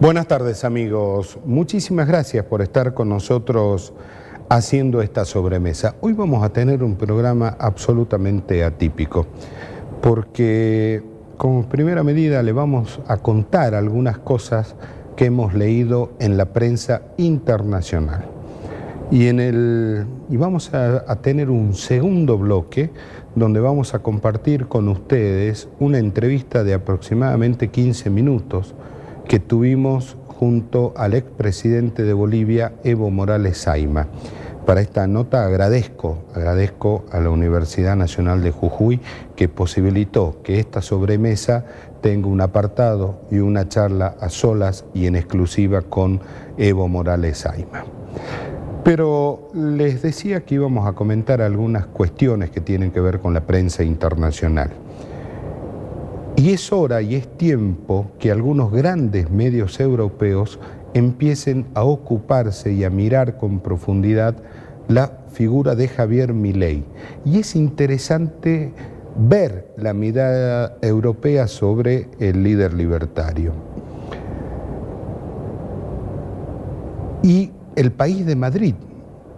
Buenas tardes, amigos. Muchísimas gracias por estar con nosotros haciendo esta sobremesa. Hoy vamos a tener un programa absolutamente atípico, porque como primera medida le vamos a contar algunas cosas que hemos leído en la prensa internacional. Y vamos a tener un segundo bloque donde vamos a compartir con ustedes una entrevista de aproximadamente 15 minutos que tuvimos junto al expresidente de Bolivia, Evo Morales Saima. Para esta nota agradezco a la Universidad Nacional de Jujuy que posibilitó que esta sobremesa tenga un apartado y una charla a solas y en exclusiva con Evo Morales Saima. Pero les decía que íbamos a comentar algunas cuestiones que tienen que ver con la prensa internacional. Y es hora y es tiempo que algunos grandes medios europeos empiecen a ocuparse y a mirar con profundidad la figura de Javier Milei. Y es interesante ver la mirada europea sobre el líder libertario. Y El País de Madrid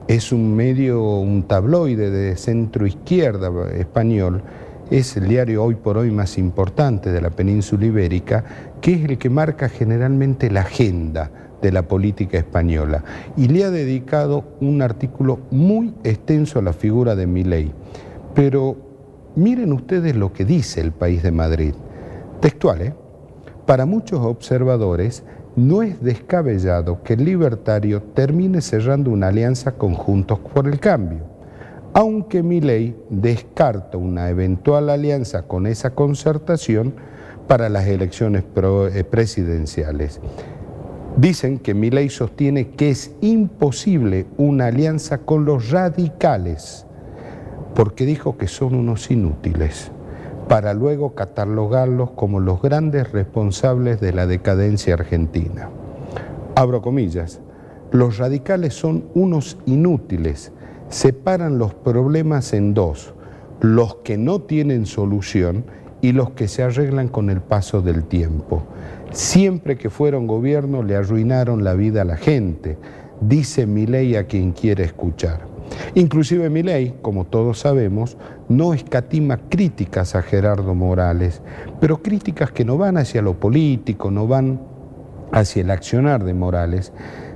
es un medio, un tabloide de centro izquierda español. Es el diario hoy por hoy más importante de la península ibérica, que es el que marca generalmente la agenda de la política española. Y le ha dedicado un artículo muy extenso a la figura de Milei. Pero miren ustedes lo que dice El País de Madrid. Textual, Para muchos observadores, no es descabellado que el libertario termine cerrando una alianza con Juntos por el Cambio, aunque Milei descarta una eventual alianza con esa concertación para las elecciones presidenciales. Dicen que Milei sostiene que es imposible una alianza con los radicales, porque dijo que son unos inútiles, para luego catalogarlos como los grandes responsables de la decadencia argentina. Abro comillas, los radicales son unos inútiles. Separan los problemas en dos, los que no tienen solución y los que se arreglan con el paso del tiempo. Siempre que fueron gobierno le arruinaron la vida a la gente, dice Milei a quien quiere escuchar. Inclusive Milei, como todos sabemos, no escatima críticas a Gerardo Morales, pero críticas que no van hacia lo político, no van hacia el accionar de Morales,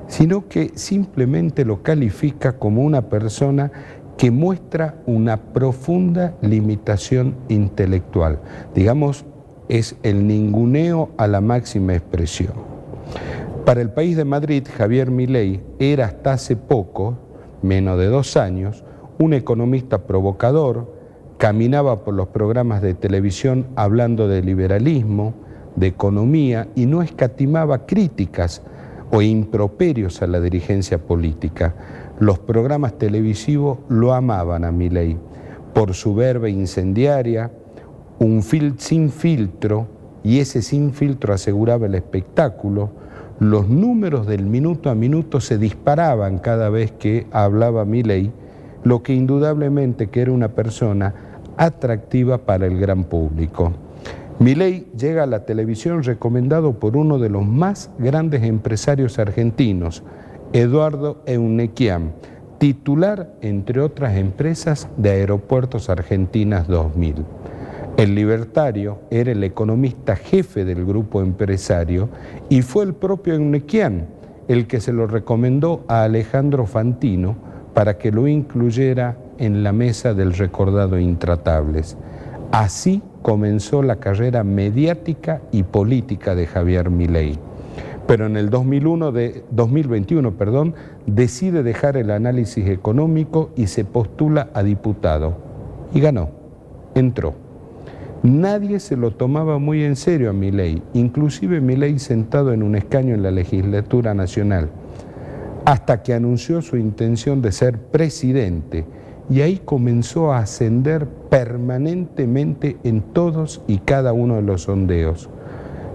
sino que simplemente lo califica como una persona que muestra una profunda limitación intelectual. Digamos, es el ninguneo a la máxima expresión. Para El País de Madrid, Javier Milei era hasta hace poco, menos de 2 años, un economista provocador, caminaba por los programas de televisión hablando de liberalismo, de economía y no escatimaba críticas o improperios a la dirigencia política. Los programas televisivos lo amaban a Milei por su verve incendiaria, sin filtro, y ese sin filtro aseguraba el espectáculo. Los números del minuto a minuto se disparaban cada vez que hablaba Milei, lo que indudablemente que era una persona atractiva para el gran público. Milei llega a la televisión recomendado por uno de los más grandes empresarios argentinos, Eduardo Euneikian, titular, entre otras empresas, de Aeropuertos Argentinas 2000. El libertario era el economista jefe del grupo empresario y fue el propio Euneikian el que se lo recomendó a Alejandro Fantino para que lo incluyera en la mesa del recordado Intratables. Así comenzó la carrera mediática y política de Javier Milei. Pero en el 2021, decide dejar el análisis económico y se postula a diputado. Y ganó, entró. Nadie se lo tomaba muy en serio a Milei, inclusive Milei sentado en un escaño en la legislatura nacional, hasta que anunció su intención de ser presidente. Y ahí comenzó a ascender permanentemente en todos y cada uno de los sondeos.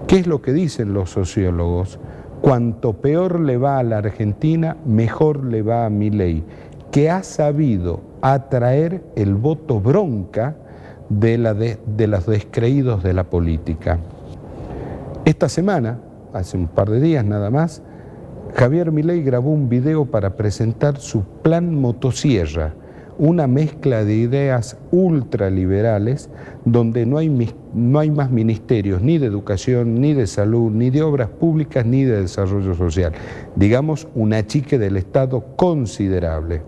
¿Qué es lo que dicen los sociólogos? Cuanto peor le va a la Argentina, mejor le va a Milei, que ha sabido atraer el voto bronca de los descreídos de la política. Esta semana hace un par de días nada más, Javier Milei grabó un video para presentar su plan motosierra, una mezcla de ideas ultraliberales donde no hay más ministerios ni de educación, ni de salud, ni de obras públicas, ni de desarrollo social. Digamos, un achique del Estado considerable.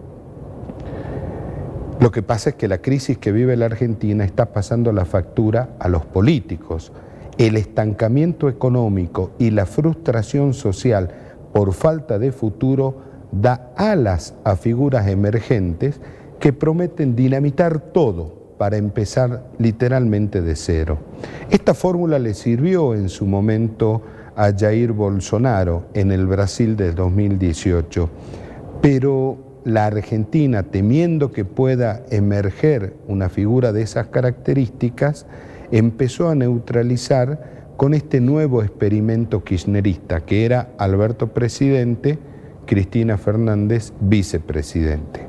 Lo que pasa es que la crisis que vive la Argentina está pasando la factura a los políticos. El estancamiento económico y la frustración social por falta de futuro da alas a figuras emergentes que prometen dinamitar todo para empezar literalmente de cero. Esta fórmula le sirvió en su momento a Jair Bolsonaro en el Brasil del 2018, pero la Argentina, temiendo que pueda emerger una figura de esas características, empezó a neutralizar con este nuevo experimento kirchnerista, que era Alberto presidente, Cristina Fernández vicepresidente.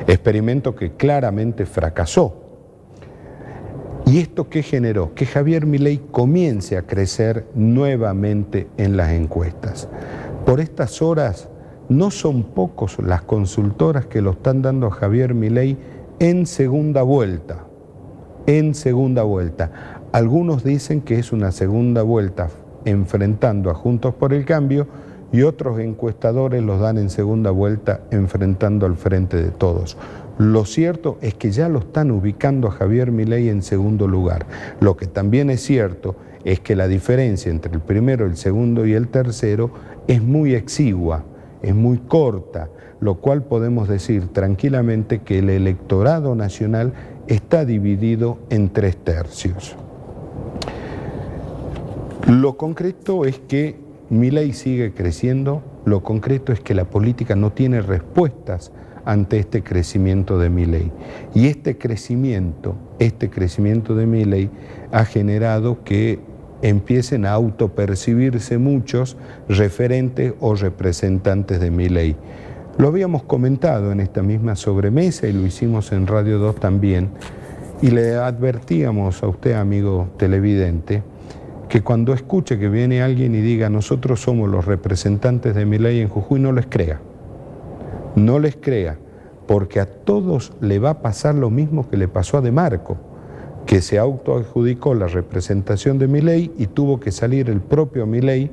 Experimento que claramente fracasó. ¿Y esto qué generó? Que Javier Milei comience a crecer nuevamente en las encuestas. Por estas horas no son pocos las consultoras que lo están dando a Javier Milei en segunda vuelta. En segunda vuelta. Algunos dicen que es una segunda vuelta enfrentando a Juntos por el Cambio y otros encuestadores los dan en segunda vuelta enfrentando al Frente de Todos. Lo cierto es que ya lo están ubicando a Javier Milei en segundo lugar. Lo que también es cierto es que la diferencia entre el primero, el segundo y el tercero es muy exigua, es muy corta, lo cual podemos decir tranquilamente que el electorado nacional está dividido en 3/3. Lo concreto es que Milei sigue creciendo, lo concreto es que la política no tiene respuestas ante este crecimiento de Milei. Y este crecimiento de Milei ha generado que empiecen a autopercibirse muchos referentes o representantes de Milei. Lo habíamos comentado en esta misma sobremesa y lo hicimos en Radio 2 también, y le advertíamos a usted, amigo televidente, que cuando escuche que viene alguien y diga nosotros somos los representantes de Milei en Jujuy, no les crea. No les crea, porque a todos le va a pasar lo mismo que le pasó a De Marco, que se autoadjudicó la representación de Milei y tuvo que salir el propio Milei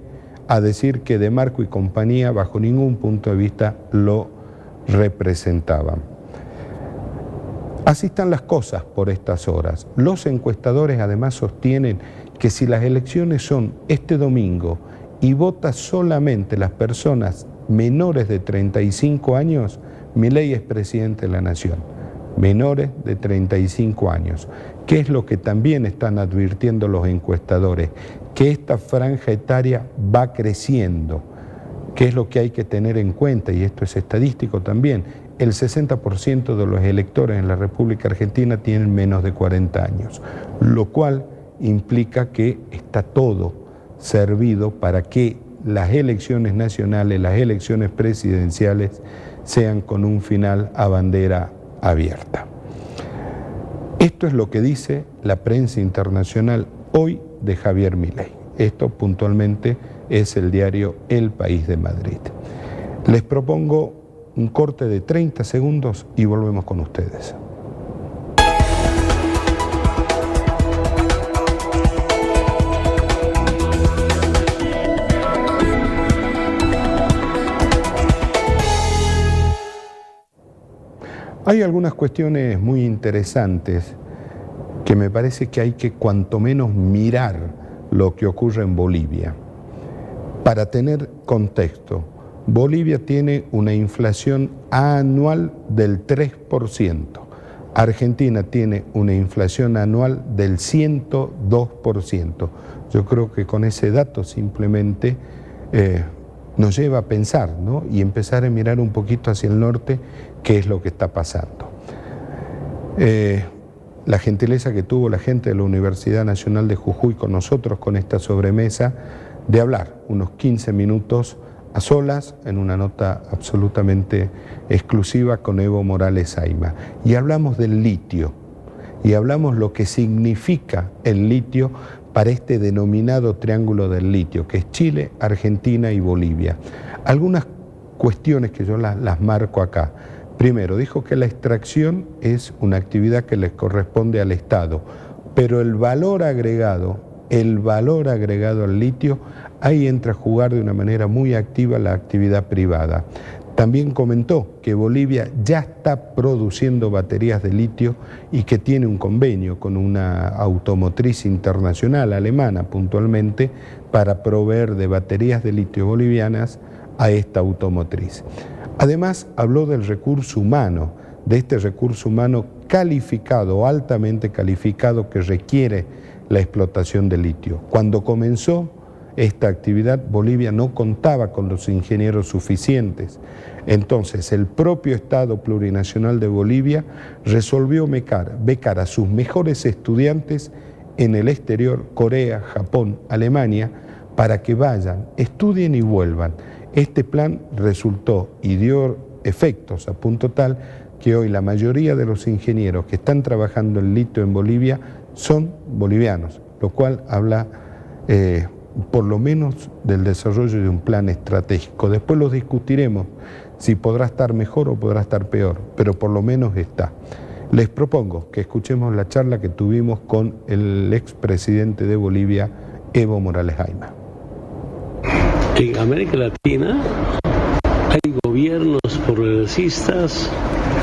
a decir que De Marco y compañía bajo ningún punto de vista lo representaban. Así están las cosas por estas horas. Los encuestadores además sostienen que si las elecciones son este domingo y vota solamente las personas menores de 35 años, Milei es presidente de la nación. Menores de 35 años. ¿Qué es lo que también están advirtiendo los encuestadores? Que esta franja etaria va creciendo. ¿Qué es lo que hay que tener en cuenta? Y esto es estadístico también. El 60% de los electores en la República Argentina tienen menos de 40 años, lo cual implica que está todo servido para que las elecciones nacionales, las elecciones presidenciales, sean con un final a bandera abierta. Esto es lo que dice la prensa internacional hoy de Javier Milei. Esto puntualmente es el diario El País de Madrid. Les propongo un corte de 30 segundos y volvemos con ustedes. Hay algunas cuestiones muy interesantes que me parece que hay que cuanto menos mirar lo que ocurre en Bolivia. Para tener contexto, Bolivia tiene una inflación anual del 3%. Argentina tiene una inflación anual del 102%. Yo creo que con ese dato simplemente nos lleva a pensar, ¿no? Y empezar a mirar un poquito hacia el norte qué es lo que está pasando. La gentileza que tuvo la gente de la Universidad Nacional de Jujuy con nosotros, con esta sobremesa, de hablar unos 15 minutos a solas en una nota absolutamente exclusiva con Evo Morales Ayma. Y hablamos del litio. y hablamos lo que significa el litio para este denominado triángulo del litio, que es Chile, Argentina y Bolivia. Algunas cuestiones que yo las marco acá. Primero, dijo que la extracción es una actividad que les corresponde al Estado, pero el valor agregado al litio, ahí entra a jugar de una manera muy activa la actividad privada. También comentó que Bolivia ya está produciendo baterías de litio y que tiene un convenio con una automotriz internacional, alemana puntualmente, para proveer de baterías de litio bolivianas a esta automotriz. Además, habló del recurso humano, de este recurso humano calificado, altamente calificado, que requiere la explotación de litio. Cuando comenzó esta actividad, Bolivia no contaba con los ingenieros suficientes. Entonces, el propio Estado Plurinacional de Bolivia resolvió becar a sus mejores estudiantes en el exterior, Corea, Japón, Alemania, para que vayan, estudien y vuelvan. Este plan resultó y dio efectos a punto tal que hoy la mayoría de los ingenieros que están trabajando en litio en Bolivia son bolivianos, lo cual habla por lo menos del desarrollo de un plan estratégico. Después lo discutiremos si podrá estar mejor o podrá estar peor, pero por lo menos está. Les propongo que escuchemos la charla que tuvimos con el expresidente de Bolivia, Evo Morales Ayma. En América Latina hay gobiernos progresistas,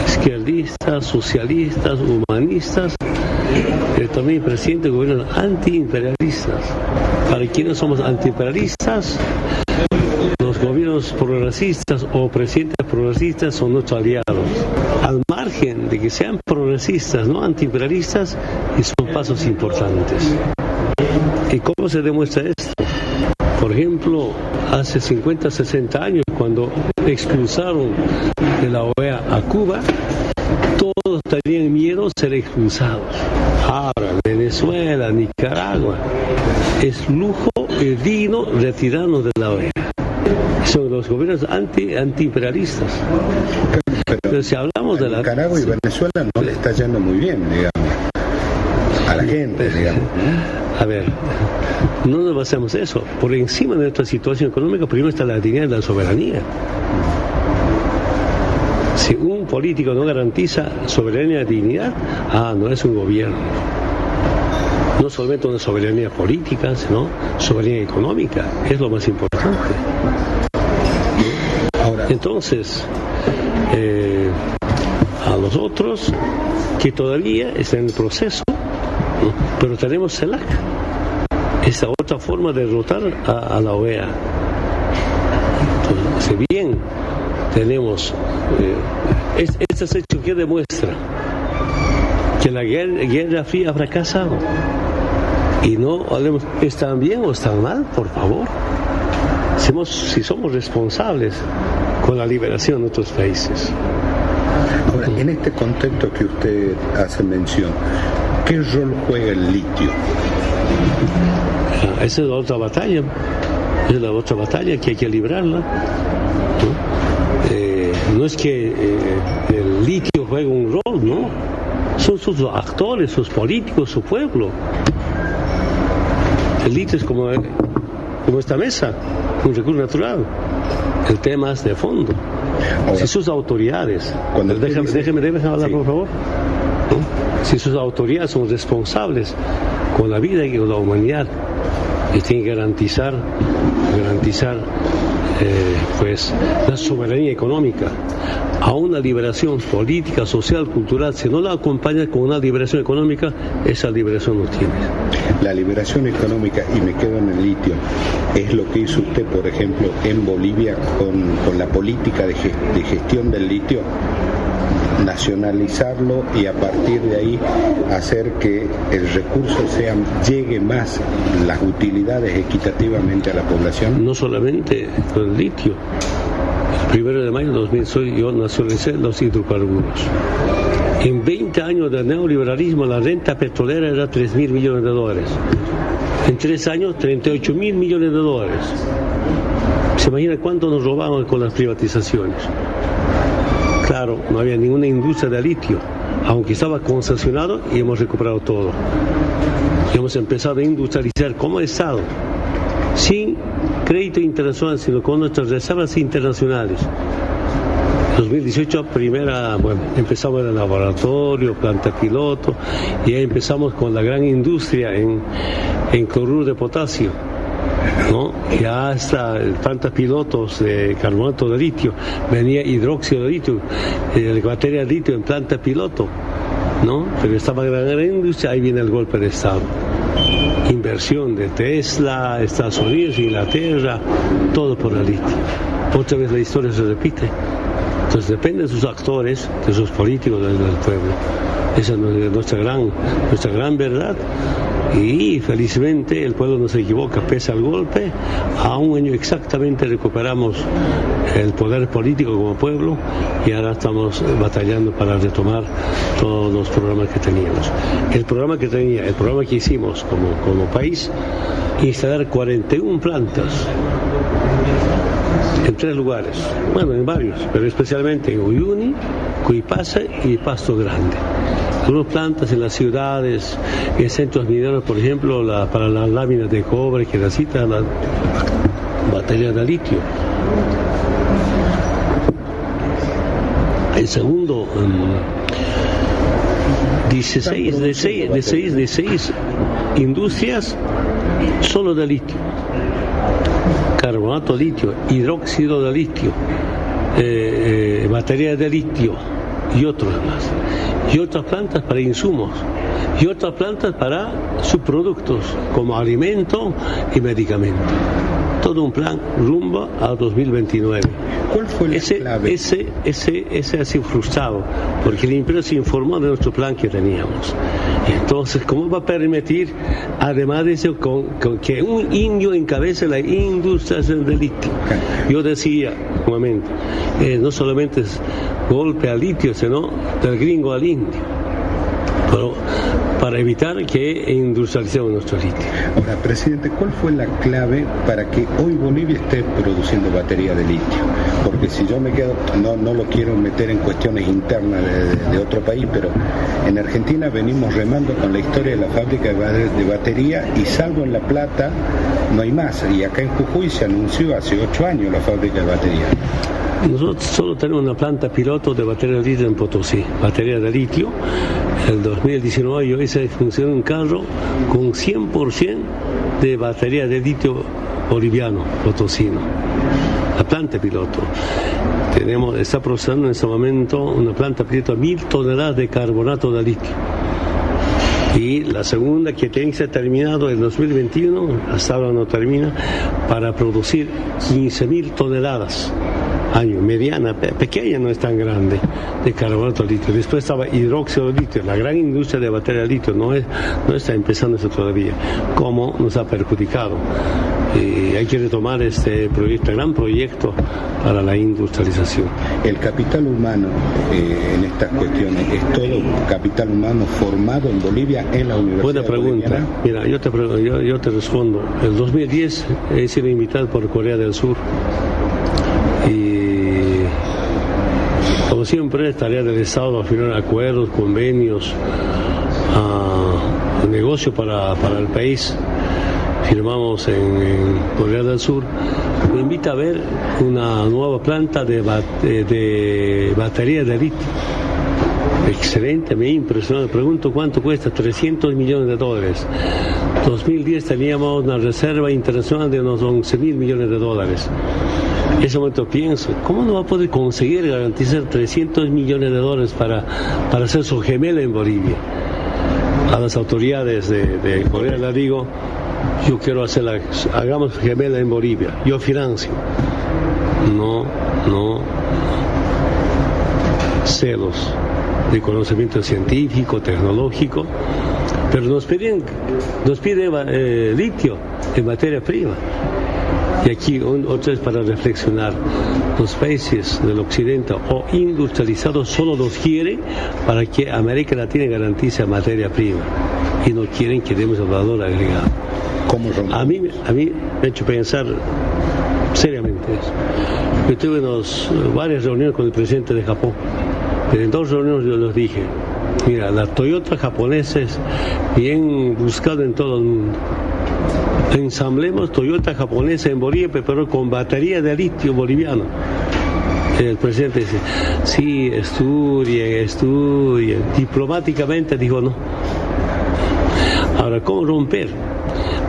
izquierdistas, socialistas, humanistas, pero también presidentes de gobiernos antiimperialistas. Para quienes somos antiimperialistas, los gobiernos progresistas o presidentes progresistas son nuestros aliados. Al margen de que sean progresistas, no antiimperialistas, y son pasos importantes. ¿Y cómo se demuestra esto? Por ejemplo, hace 50, 60 años, cuando expulsaron de la OEA a Cuba, todos tenían miedo de ser expulsados. Ahora, Venezuela, Nicaragua, es lujo y digno retirarnos de la OEA. Son los gobiernos antiimperialistas. Pero si hablamos de la... Nicaragua y Venezuela no le está yendo muy bien, digamos, a la gente, digamos. A ver, no nos basemos en eso. Por encima de nuestra situación económica, primero está la dignidad de la soberanía. Si un político no garantiza soberanía y dignidad, no es un gobierno. No solamente una soberanía política, sino soberanía económica. Es lo más importante. Entonces, a los otros que todavía están en el proceso, ¿no? Pero tenemos CELAC, esa otra forma de derrotar a la OEA. Entonces, si bien tenemos estos hechos que demuestran que la guerra fría ha fracasado, y no hablemos, ¿están bien o están mal? Por favor, si somos responsables con la liberación de nuestros países. Ahora, en este contexto que usted hace mención, ¿qué rol juega el litio? Esa es la otra batalla. Es la otra batalla que hay que librarla. No es que el litio juegue un rol, ¿no? Son sus actores, sus políticos, su pueblo. El litio es como esta mesa, un recurso natural. El tema es de fondo. Ahora, si sus autoridades, déjeme hablar, sí, por favor. ¿No? Si sus autoridades son responsables con la vida y con la humanidad, y tienen que garantizar pues la soberanía económica, a una liberación política, social, cultural, si no la acompaña con una liberación económica, esa liberación no tiene. La liberación económica, y me quedo en el litio, es lo que hizo usted, por ejemplo, en Bolivia con la política de gestión del litio, nacionalizarlo y a partir de ahí hacer que el recurso llegue más, las utilidades equitativamente a la población. No solamente con el litio. El 1 de mayo de 2006 yo nacionalicé los hidrocarburos. En 20 años de neoliberalismo la renta petrolera era $3.000 millones. En 3 años, $38.000 millones. ¿Se imagina cuánto nos robaban con las privatizaciones? Claro, no había ninguna industria de litio. aunque estaba concesionado, y hemos recuperado todo. Hemos empezado a industrializar como Estado, sin crédito internacional, sino con nuestras reservas internacionales. 2018, empezamos el laboratorio, planta piloto, y ahí empezamos con la gran industria en cloruro de potasio, ¿no? Ya hasta plantas pilotos de carbonato de litio, venía hidróxido de litio, batería de litio en planta piloto, ¿no? Pero estaba la gran industria, ahí viene el golpe de Estado. Inversión de Tesla, Estados Unidos, Inglaterra, todo por el litio. Otra vez la historia se repite. Entonces depende de sus actores, de sus políticos, del pueblo. Esa es nuestra gran verdad. Y felizmente el pueblo no se equivoca, pese al golpe. A un año exactamente recuperamos el poder político como pueblo y ahora estamos batallando para retomar todos los programas que teníamos. El programa que hicimos como país, instalar 41 plantas en 3 lugares, bueno, en varios, pero especialmente en Uyuni, Cuipasa y Pasto Grande. Algunas plantas en las ciudades, en centros mineros, por ejemplo, para las láminas de cobre que necesitan la batería de litio. El segundo, 16 industrias solo de litio. Carbonato de litio, hidróxido de litio, batería de litio y otros más. Y otras plantas para insumos, y otras plantas para subproductos como alimento y medicamento. Todo un plan rumbo a 2029. ¿Cuál fue la clave? Ese ha sido frustrado, porque el imperio se informó de nuestro plan que teníamos. Entonces, ¿cómo va a permitir, además de eso, que un indio encabece la industria del litio? Yo decía, un momento, no solamente es golpe al litio, sino del gringo al indio. Pero para evitar que industrialicemos nuestro litio. Ahora, presidente, ¿cuál fue la clave para que hoy Bolivia esté produciendo batería de litio? Porque si yo me quedo, no lo quiero meter en cuestiones internas de otro país, pero en Argentina venimos remando con la historia de la fábrica de batería y salvo en La Plata no hay más. Y acá en Jujuy se anunció hace 8 años la fábrica de batería. Nosotros solo tenemos una planta piloto de batería de litio en Potosí, batería de litio. En 2019 yo hice funcionar un carro con 100% de batería de litio boliviano, potosino. La planta piloto. Está procesando en este momento una planta piloto de 1000 toneladas de carbonato de litio. Y la segunda que tiene que ser terminado en 2021, hasta ahora no termina, para producir 15.000 toneladas. Año, mediana, pequeña, no es tan grande, de carbonato de litio. Después estaba hidróxido de litio, la gran industria de batería de litio no está empezando eso todavía, como nos ha perjudicado. Y hay que retomar este gran proyecto para la industrialización. El capital humano en estas cuestiones, ¿es todo capital humano formado en Bolivia en la Universidad Buena pregunta. Boliviana? Mira, yo te respondo. En 2010 he sido invitado por Corea del Sur. Y como siempre, es tarea del Estado firmar acuerdos, convenios, negocio para el país. Firmamos en Corea del Sur. Me invita a ver una nueva planta de batería de litio. Excelente, me impresionó. Me pregunto cuánto cuesta, $300 millones. 2010 teníamos una reserva internacional de unos $11.000 millones. En ese momento pienso, ¿cómo no va a poder conseguir garantizar $300 millones para hacer su gemela en Bolivia? A las autoridades de Corea les digo, yo quiero hagamos gemela en Bolivia, yo financio. No, celos de conocimiento científico, tecnológico, pero nos piden litio en materia prima. Y aquí otra vez para reflexionar, los países del occidente o industrializados solo los quieren para que América Latina garantice materia prima y no quieren que demos el valor agregado. A mí me ha hecho pensar seriamente eso. Yo tuve varias reuniones con el presidente de Japón, pero en 2 reuniones yo les dije, Mira, la Toyota japonesa es bien buscada en todo el mundo. Ensamblemos Toyota japonesa en Bolivia, pero con batería de litio boliviano. El presidente dice, sí, estudien. Diplomáticamente dijo no. Ahora, ¿cómo romper?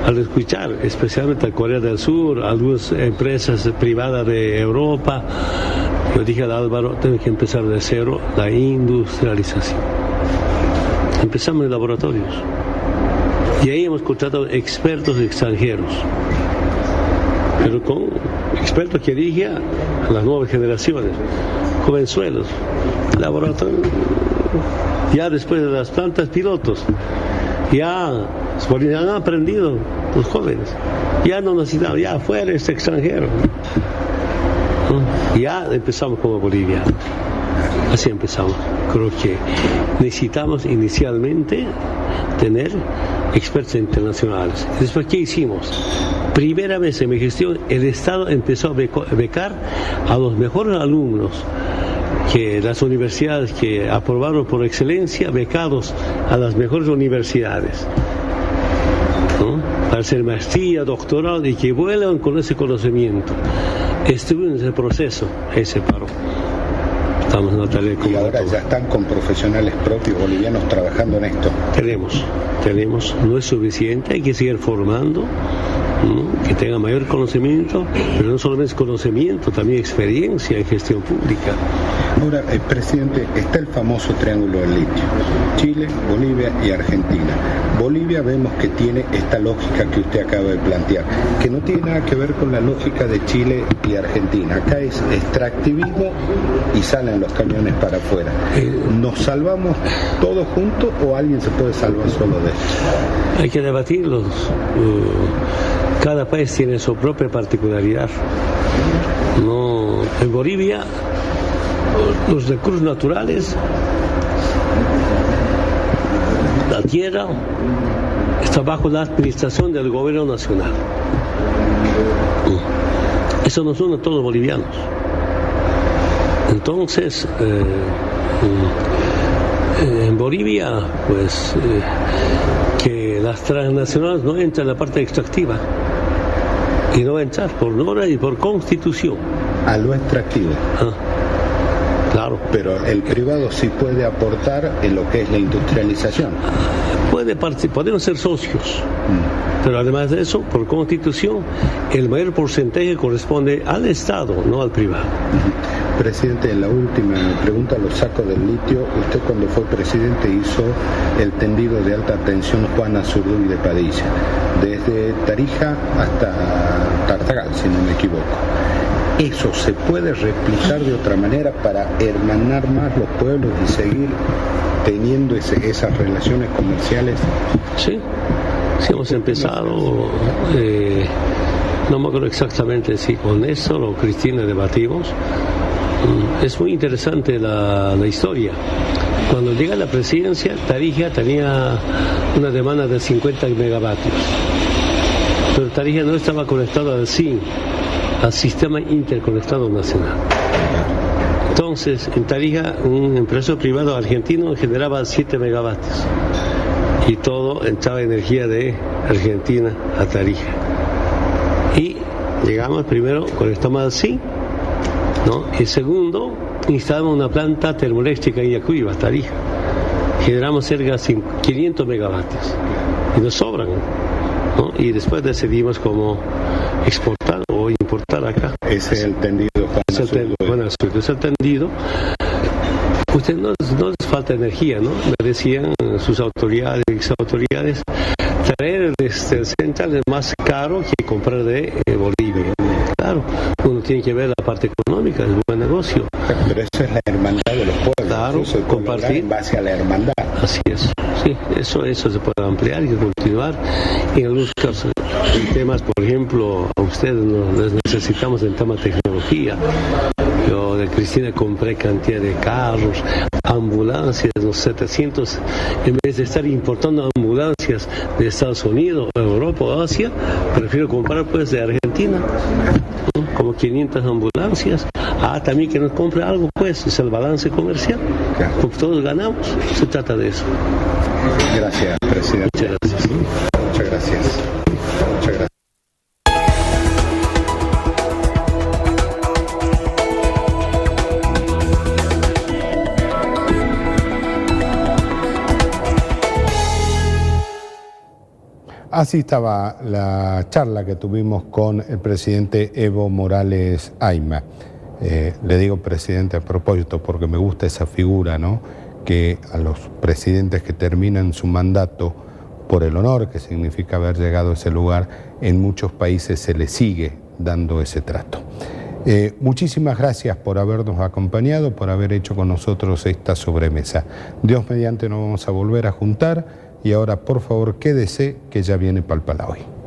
Al escuchar, especialmente a Corea del Sur, algunas empresas privadas de Europa, yo dije a Álvaro, tengo que empezar de cero la industrialización. Empezamos en laboratorios. Y ahí hemos contratado expertos extranjeros, pero con expertos que dirigen a las nuevas generaciones, jovenzuelos, laboratorios. Ya después de las plantas pilotos, ya han aprendido los jóvenes, ya no necesitamos, ya afuera es extranjero. Ya empezamos como Bolivia, así empezamos. Creo que necesitamos inicialmente tener expertos internacionales. Después, ¿qué hicimos? Primera vez en mi gestión, el Estado empezó a becar a los mejores alumnos, que las universidades que aprobaron por excelencia, becados a las mejores universidades, ¿no? Para hacer maestría, doctorado y que vuelvan con ese conocimiento. Estuve en ese proceso, ese paro. Estamos en la tarea de y ahora ya están con profesionales propios bolivianos trabajando en esto. Tenemos, no es suficiente, hay que seguir formando, ¿no? Que tenga mayor conocimiento, pero no solamente conocimiento, también experiencia en gestión pública. Ahora, presidente, está el famoso triángulo del litio, Chile, Bolivia y Argentina. Bolivia vemos que tiene esta lógica que usted acaba de plantear, que no tiene nada que ver con la lógica de Chile y Argentina. Acá es extractivismo y salen los camiones para afuera. ¿Nos salvamos todos juntos o alguien se puede salvar solo de esto? Hay que debatirlos. Cada país tiene su propia particularidad. No, en Bolivia los recursos naturales, la tierra, está bajo la administración del gobierno nacional. Eso nos une a todos los bolivianos. Entonces, en Bolivia, pues, que las transnacionales no entran en la parte extractiva. Y no va a entrar por norma y por constitución. A lo extractivo. Claro. Pero el privado sí puede aportar en lo que es la industrialización. Puede participar, podemos ser socios. Pero además de eso, por constitución, el mayor porcentaje corresponde al Estado, no al privado. Presidente, en la última pregunta, los sacos del litio. Usted cuando fue presidente hizo el tendido de alta tensión Juan Azurduy de Padilla, desde Tarija hasta Tartagal, si no me equivoco. ¿Eso se puede replicar de otra manera para hermanar más los pueblos y seguir teniendo esas relaciones comerciales? Sí, hemos empezado, no me acuerdo exactamente si con Néstor o Cristina debatimos. Es muy interesante la historia. Cuando llega a la presidencia, Tarija tenía una demanda de 50 megavatios, pero Tarija no estaba conectado al SIN, al Sistema Interconectado Nacional. Entonces, en Tarija, un empresario privado argentino generaba 7 megavatios y todo entraba energía de Argentina a Tarija. Y llegamos primero, conectamos al SIN, ¿no? Y segundo, instalamos una planta termoeléctrica en Yacuiba, Tarija. Generamos cerca de 500 megavatios y nos sobran, ¿no? Y después decidimos cómo exportar o importar acá. Ese es el tendido, Juan Azurduy. Es el tendido. Usted no les falta energía, ¿no? Me decían sus autoridades, exautoridades, traer desde el central es más caro que comprar de Bolivia. Claro, uno tiene que ver la parte económica, es un buen negocio. Pero eso es la hermandad de los pueblos. Claro, eso compartir en base a la hermandad. Así es, sí, eso se puede ampliar y continuar. En algunos casos, en temas, por ejemplo, a ustedes les necesitamos en tema de tecnología. Yo de Cristina compré cantidad de carros, ambulancias, los 700, en vez de estar importando ambulancias de Estados Unidos, Europa o Asia, prefiero comprar pues de Argentina, ¿no? Como 500 ambulancias. También que nos compre algo, pues, es el balance comercial. Claro. Porque todos ganamos, se trata de eso. Gracias, presidente. Muchas gracias. Muchas gracias. Muchas gracias. Así estaba la charla que tuvimos con el presidente Evo Morales Ayma. Le digo presidente a propósito porque me gusta esa figura, ¿no? Que a los presidentes que terminan su mandato por el honor que significa haber llegado a ese lugar, en muchos países se les sigue dando ese trato. Muchísimas gracias por habernos acompañado, por haber hecho con nosotros esta sobremesa. Dios mediante nos vamos a volver a juntar y ahora por favor quédese que ya viene Palpala Hoy.